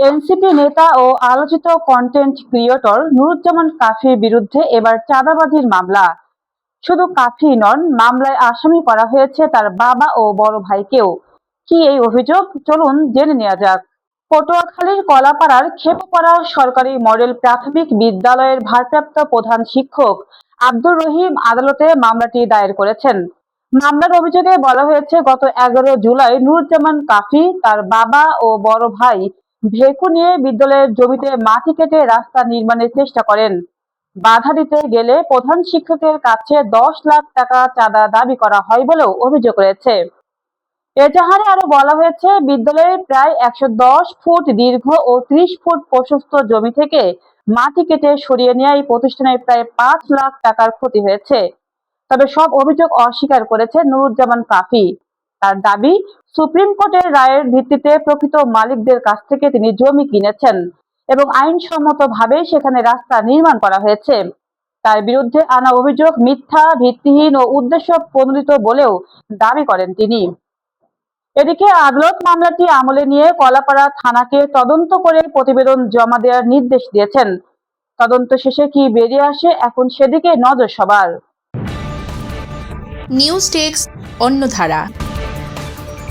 NCP নেতা ও আলোচিত content creator Nuruzzaman কাফির বিরুদ্ধে এবার চাঁদাবাজির মামলা। শুধু কাফি নন, মামলায় আসামি করা হয়েছে তার বাবা ও বড় ভাইকেও। কি এই অভিযোগ, চলুন জেনে নেওয়া যাক। পটুয়াখালীর কলাপাড়ার খেপুপাড়া সরকারি মডেল প্রাথমিক বিদ্যালয়ের ভারপ্রাপ্ত প্রধান শিক্ষক আব্দুর রহিম আদালতে মামলাটি দায়ের করেছেন। মামলার অভিযোগে বলা হয়েছে, গত 11 জুলাই নুরুজ্জামান কাফি তার বাবা ও বড় ভাই ভেকু নিয়ে বিদ্যালয়ের জমিতে মাটি কেটে রাস্তা নির্মাণের চেষ্টা করেন। বাধা দিতে গেলে প্রধান শিক্ষকের কাছে 10 লাখ টাকা চাঁদা দাবি করা হয় বলেও অভিযোগ রয়েছে। এজাহারে আরো বলা হয়েছে, বিদ্যালয়ের প্রায় 110 ফুট দীর্ঘ ও 30 ফুট প্রশস্ত জমি থেকে মাটি কেটে সরিয়ে নেওয়ায় প্রতিষ্ঠানের প্রায় 5 লাখ টাকার ক্ষতি হয়েছে। তবে সব অভিযোগ অস্বীকার করেছে নুরুজ্জামান কাফি। তার দাবি, সুপ্রিম কোর্টের রায়ের ভিত্তিতে প্রকৃত মালিকদের কাছ থেকে তিনি জমি কিনেছেন এবং আইনসম্মতভাবে সেখানে রাস্তা নির্মাণ করা হয়েছে। তার বিরুদ্ধে আনা অভিযোগ মিথ্যা, ভিত্তিহীন ও উদ্দেশ্য প্রণোদিত বলেও দাবি করেন তিনি। এদিকে আদালত মামলাটি আমলে নিয়ে কলাপাড়া থানাকে তদন্ত করে প্রতিবেদন জমা দেওয়ার নির্দেশ দিয়েছেন। তদন্ত শেষে কি বেরিয়ে আসে, এখন সেদিকে নজর সবার। News desk অন্যধারা।